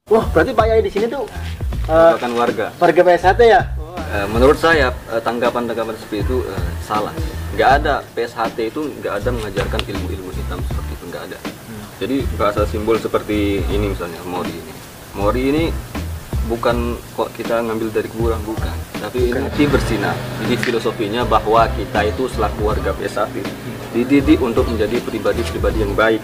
Wah, berarti Pak Yai di sini tuh Bahkan warga PSHT ya? menurut saya tanggapan seperti itu salah. Nggak ada, PSHT itu nggak ada mengajarkan ilmu-ilmu hitam seperti itu, nggak ada. Jadi bahasa simbol seperti ini misalnya Mori ini bukan kok kita ngambil dari kuburan, bukan, tapi ini bersinar. Jadi filosofinya bahwa kita itu selaku warga PSHT dididik untuk menjadi pribadi-pribadi yang baik,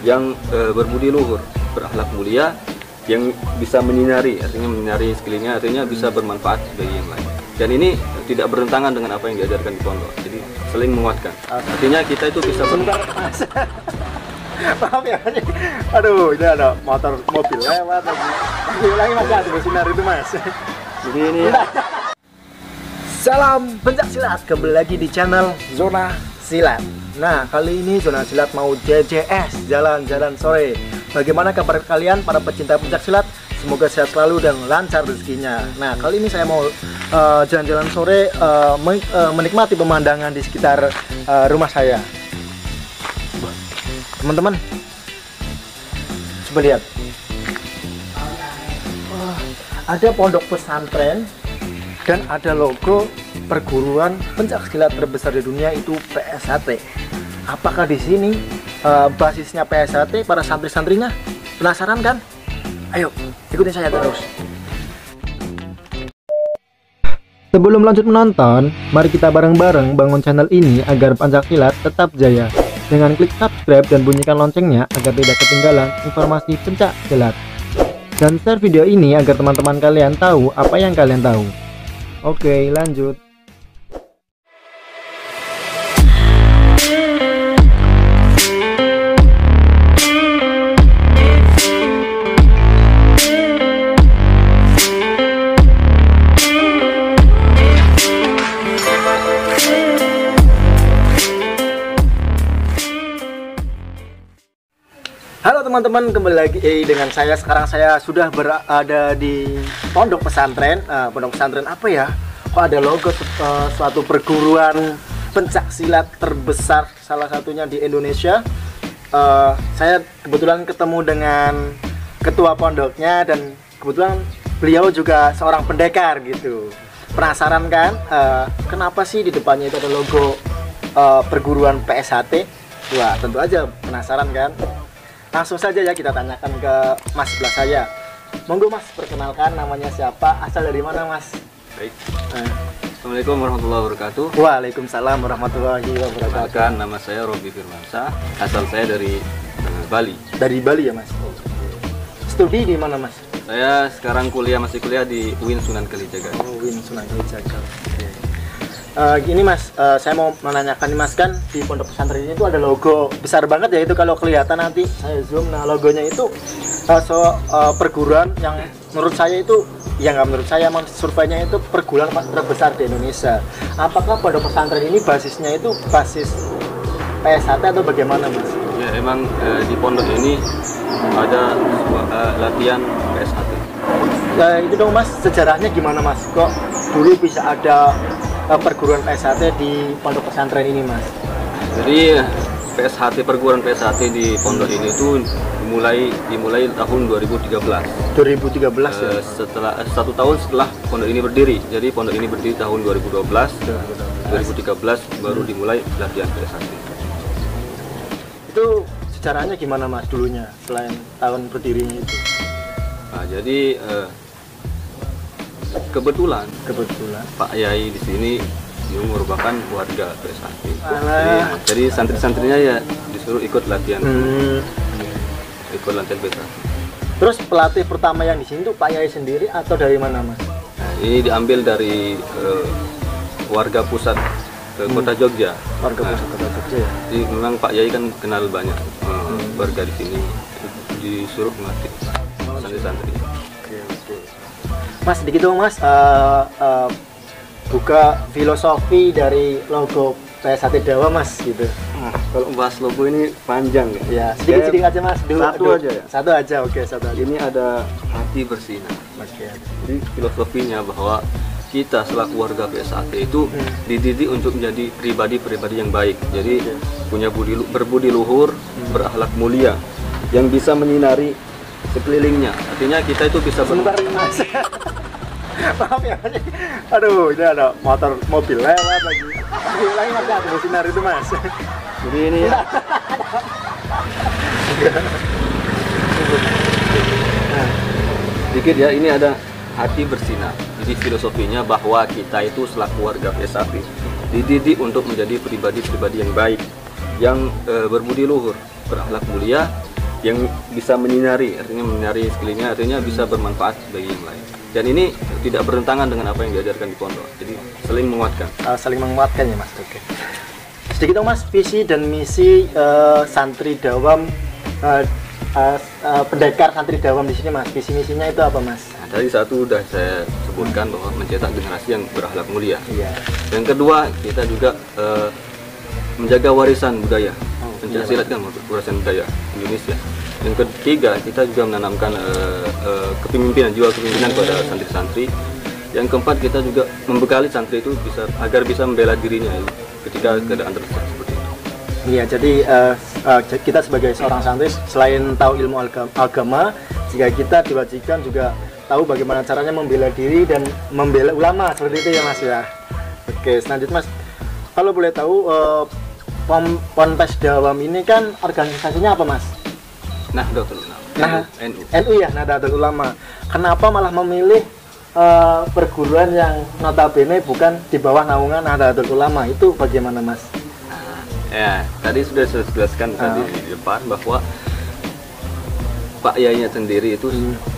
yang berbudi luhur, berakhlak mulia, yang bisa menyinari, artinya menyinari sekelilingnya, artinya bisa bermanfaat bagi yang lain. Dan ini tidak bertentangan dengan apa yang diajarkan di pondok, jadi saling menguatkan. Artinya kita itu bisa Maaf ya, aduh ini ada mobil lewat lagi. Lagi masih ada bersinar itu mas. Jadi ini Salam pencak silat, kembali lagi di channel Zona Silat. Nah, kali ini Zona Silat mau JJS, jalan-jalan sore. Bagaimana kabar kalian para pecinta pencak silat? Semoga sehat selalu dan lancar rezekinya. Nah, kali ini saya mau jalan-jalan sore, menikmati pemandangan di sekitar rumah saya. Teman-teman, coba lihat. Ada pondok pesantren dan ada logo perguruan pencak silat terbesar di dunia, itu PSHT. Apakah di sini basisnya PSHT para santri-santrinya? Penasaran kan? Ayo, ikutin saya terus. Sebelum lanjut menonton, mari kita bareng-bareng bangun channel ini agar pencak silat tetap jaya. Dengan klik subscribe dan bunyikan loncengnya agar tidak ketinggalan informasi pencak silat. Dan share video ini agar teman-teman kalian tahu apa yang kalian tahu. Oke, lanjut. Halo teman-teman, kembali lagi dengan saya. Sekarang saya sudah berada di pondok pesantren. Pondok pesantren apa ya? Kok ada logo suatu perguruan pencak silat terbesar, salah satunya di Indonesia. Saya kebetulan ketemu dengan ketua pondoknya dan kebetulan beliau juga seorang pendekar gitu. Penasaran kan? Kenapa sih di depannya itu ada logo perguruan PSHT? Wah, tentu aja penasaran kan? Langsung saja ya kita tanyakan ke mas sebelah saya. Monggo mas, perkenalkan namanya siapa, asal dari mana mas? baik. Assalamualaikum warahmatullahi wabarakatuh. Waalaikumsalam warahmatullahi wabarakatuh. Perkenalkan, nama saya Robi Firmansyah. Asal saya dari Bali. Dari Bali ya mas? Studi di mana mas? Saya sekarang masih kuliah di UIN Sunan Kalijaga. Oh, UIN Sunan Kalijaga. Gini mas, saya mau menanyakan nih mas, kan di pondok pesantren ini tuh ada logo besar banget ya, itu kalau kelihatan nanti saya zoom. Nah, logonya itu perguruan yang menurut saya itu, ya nggak menurut saya, surveinya itu perguruan terbesar di Indonesia. Apakah pondok pesantren ini basisnya itu basis PSHT atau bagaimana mas? Ya emang di pondok ini ada latihan PSHT. Itu dong mas, sejarahnya gimana mas? Kok dulu bisa ada perguruan PSHT di pondok pesantren ini mas? Jadi perguruan PSHT di pondok ini itu dimulai tahun 2013. 2013 ya? Setelah 1 tahun setelah pondok ini berdiri. Jadi pondok ini berdiri tahun 2012. 2013 baru dimulai latihan PSHT. Itu sejarahnya gimana mas dulunya selain tahun berdirinya itu? Nah, jadi kebetulan Pak Yai di sini merupakan warga PSHT. Jadi santri-santrinya ya disuruh ikut latihan. Ikut latihan PSHT. Terus pelatih pertama yang di sini tuh Pak Yai sendiri atau dari mana mas? Nah, ini diambil dari warga pusat Kota Jogja. Warga pusat Kota Jogja ya? Jadi memang Pak Yai kan kenal banyak warga di sini, disuruh melatih santri-santri. Mas, sedikit dong mas, buka filosofi dari logo PSHT Dawa mas gitu. Kalau bahas logo ini panjang ya. Sedikit aja mas. Satu aja ya? Satu aja, oke, satu aja. Ini ada hati bersinar. Jadi filosofinya bahwa kita selaku warga PSHT itu dididik untuk menjadi pribadi-pribadi yang baik. Jadi punya berbudi luhur, berakhlak mulia, yang bisa menyinari sekelilingnya. Artinya kita itu bisa Sebentar mas. Maaf ya. Aduh, ini ada motor mobil lewat lagi. Lagi mas, ada sinar itu mas. Jadi ini sedikit ya, ini ada hati bersinar. Jadi filosofinya bahwa kita itu selaku warga PSAT dididik untuk menjadi pribadi-pribadi yang baik, yang berbudi luhur, berakhlak mulia, yang bisa menyinari, artinya menyinari sekelilingnya, artinya bisa bermanfaat bagi yang lain. Dan ini tidak bertentangan dengan apa yang diajarkan di pondok. Jadi saling menguatkan. Saling menguatkan ya mas. Oke. Sedikit dong mas, visi dan misi santri dawam, pendekar santri dawam di sini mas. Visi misinya itu apa mas? Nah, tadi satu sudah saya sebutkan bahwa mencetak generasi yang berakhlak mulia. Iya. Yang kedua, kita juga menjaga warisan budaya. Pencaksilat kan warisan budaya Indonesia. Yang ketiga, kita juga menanamkan kepemimpinan, jiwa kepemimpinan kepada santri-santri. Yang keempat, kita juga membekali santri itu agar bisa membela dirinya ketika keadaan terdesak seperti itu. Iya, jadi kita sebagai seorang santri selain tahu ilmu agama, jika kita diwajibkan juga tahu bagaimana caranya membela diri dan membela ulama seperti itu ya mas ya. Oke, selanjutnya mas, kalau boleh tahu Ponpes Dawam ini kan organisasinya apa mas? Nahdlatul Ulama. Nah, NU. NU ya, Nahdlatul Ulama. Kenapa malah memilih perguruan yang notabene bukan di bawah naungan Nahdlatul Ulama? Itu bagaimana mas? Ya, tadi sudah saya jelaskan tadi di depan bahwa Pak Yainya sendiri itu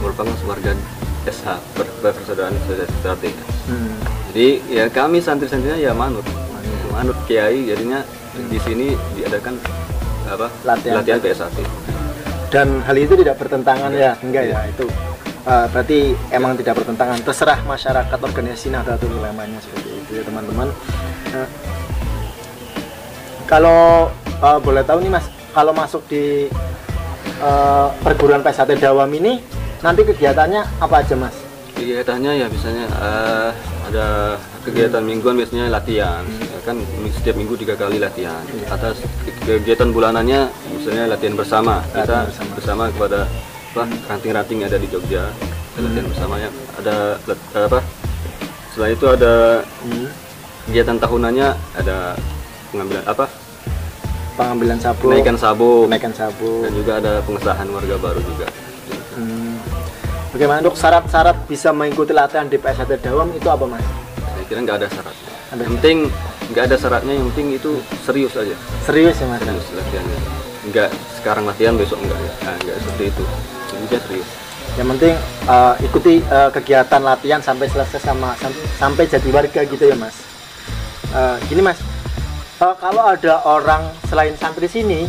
merupakan warga SH, Persaudaraan Strategi. Jadi ya kami santri-santrinya ya manut Kiai, jadinya di sini diadakan latihan PSAT. Dan hal itu tidak bertentangan ya, enggak ya, itu berarti emang tidak bertentangan, terserah masyarakat organisasi Nahdlatul Ulamanya seperti itu ya teman-teman. Kalau boleh tahu nih mas, kalau masuk di perguruan PSAT Dawam ini nanti kegiatannya apa aja mas? Kegiatannya ya biasanya ada kegiatan mingguan, biasanya latihan, kan setiap minggu 3 kali latihan. Atas kegiatan bulanannya misalnya latihan bersama, kita bersama kepada ranting-ranting yang ada di Jogja, latihan bersamanya. Ada setelah itu ada kegiatan tahunannya, ada pengambilan sabuk, kenaikan sabuk, dan juga ada pengesahan warga baru juga. Bagaimana untuk syarat-syarat bisa mengikuti latihan di PSAT Dawam itu apa mas? Saya kira nggak ada syaratnya. Yang penting nggak ada syaratnya, yang penting itu serius aja. Serius ya mas? Serius latihannya. Nggak sekarang latihan besok enggak ya. Nah, nggak seperti itu. Jadi serius. Yang penting ikuti kegiatan latihan sampai selesai sampai jadi warga gitu ya mas. Gini mas, kalau ada orang selain santri sini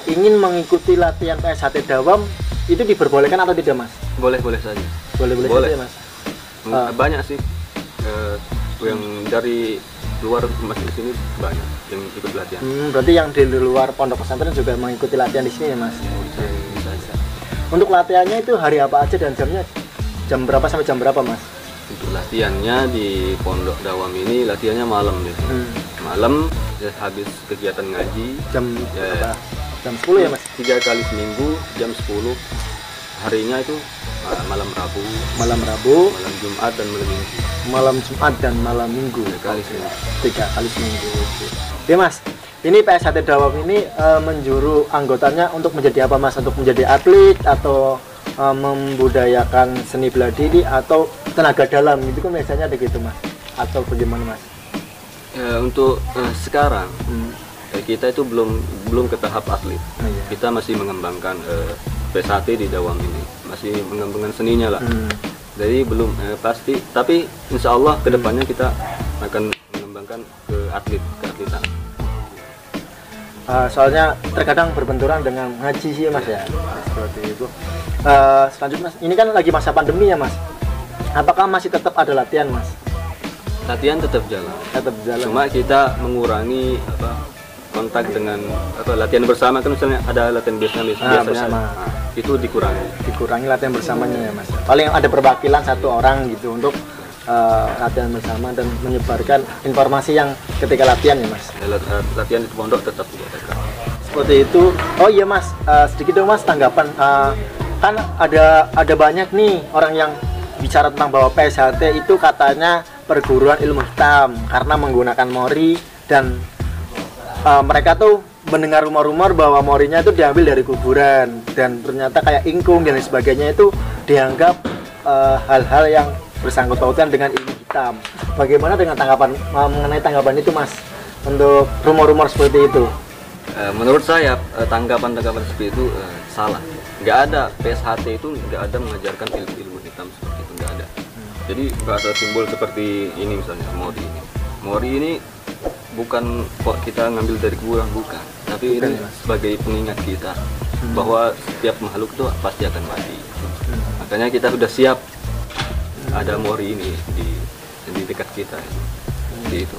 ingin mengikuti latihan PSAT Dawam, itu diperbolehkan atau tidak mas? Boleh saja. Boleh saja mas. Banyak sih yang dari luar masuk di sini, banyak yang ikut latihan. Berarti yang di luar pondok pesantren juga mengikuti latihan di sini ya mas? Bisa. Untuk latihannya itu hari apa aja dan jamnya jam berapa sampai jam berapa mas? Untuk latihannya di pondok Dawam ini latihannya malam nih. Malam ya, habis kegiatan ngaji jam 10 ya mas? 3 kali seminggu jam 10. Harinya itu malam Rabu, malam Jumat dan malam Minggu. Malam Jumat dan malam Minggu. 3 kali seminggu. Oke mas, ini PSAT Dawam ini menjuru anggotanya untuk menjadi apa mas? Untuk menjadi atlet atau membudayakan seni bela diri atau tenaga dalam, itu kan biasanya ada gitu mas? Atau bagaimana mas? Untuk sekarang kita itu belum ke tahap atlet. Iya. Kita masih mengembangkan PSAT di Dawam ini, masih mengembangkan seninya lah. Jadi belum pasti, tapi insya Allah kedepannya kita akan mengembangkan ke atletan. Soalnya terkadang berbenturan dengan ngaji sih mas ya, seperti itu. Selanjutnya mas, ini kan lagi masa pandemi ya mas, apakah masih tetap ada latihan mas? Latihan tetap jalan. Cuma kita mengurangi kontak dengan latihan bersama, kan misalnya ada latihan biasanya bersama. Itu dikurangi latihan bersamanya ya mas. Paling ada perwakilan 1 orang gitu untuk latihan bersama dan menyebarkan informasi yang ketika latihan ya mas. Latihan di pondok tetap diadakan. Seperti itu. Oh iya mas, sedikit dong mas tanggapan kan ada banyak nih orang yang bicara tentang bahwa PSHT itu katanya perguruan ilmu hitam karena menggunakan mori, dan mereka tuh mendengar rumor-rumor bahwa morinya itu diambil dari kuburan, dan ternyata kayak ingkung dan sebagainya itu dianggap hal-hal yang bersangkut pautan dengan ilmu hitam. Bagaimana dengan mengenai tanggapan itu, Mas, untuk rumor-rumor seperti itu? Menurut saya tanggapan seperti itu salah. Nggak ada, PSHT itu nggak ada mengajarkan ilmu hitam seperti itu, nggak ada. Jadi bahasa simbol seperti ini misalnya mori ini bukan kok kita ngambil dari kuburan, bukan, tapi bukan, ini sebagai pengingat kita bahwa setiap makhluk itu pasti akan mati. Makanya kita sudah siap ada mori ini di dekat kita, itu.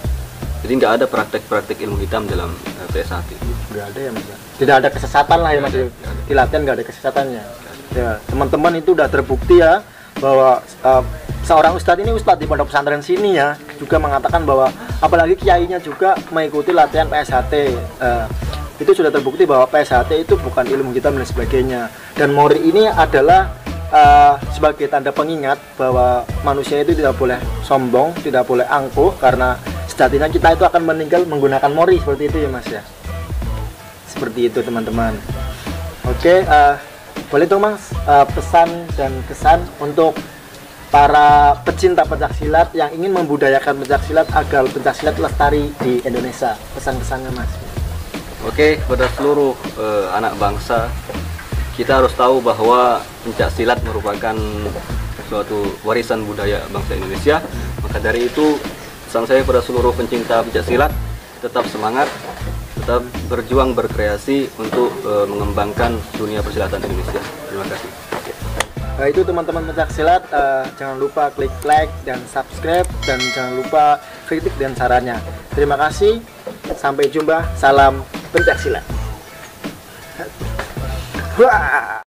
Jadi nggak ada praktek-praktek ilmu hitam dalam PSHT. Nggak ada ya, Mas. Tidak ada kesesatan lah ya, Mas. Di latihan nggak ada kesesatannya. Ya, teman-teman itu udah terbukti ya bahwa seorang ustadz di pondok pesantren sini ya juga mengatakan bahwa apalagi kiainya juga mengikuti latihan PSHT. Itu sudah terbukti bahwa PSHT itu bukan ilmu hitam dan sebagainya. Dan mori ini adalah sebagai tanda pengingat bahwa manusia itu tidak boleh sombong, tidak boleh angkuh, karena sejatinya kita itu akan meninggal menggunakan mori, seperti itu ya, Mas ya. Seperti itu, teman-teman. Oke, boleh dong, Mas, pesan dan kesan untuk para pecinta pencak silat yang ingin membudayakan pencak silat agar pencak silat lestari di Indonesia. Pesan-kesannya, Mas. Oke, kepada seluruh anak bangsa, kita harus tahu bahwa pencak silat merupakan suatu warisan budaya bangsa Indonesia. Maka dari itu, pesan saya pada seluruh pencinta pencak silat, tetap semangat, tetap berjuang berkreasi untuk mengembangkan dunia persilatan Indonesia. Terima kasih. Nah, itu teman-teman pencak silat, jangan lupa klik like dan subscribe, dan jangan lupa kritik dan sarannya. Terima kasih, sampai jumpa, salam pencak silat. Wah.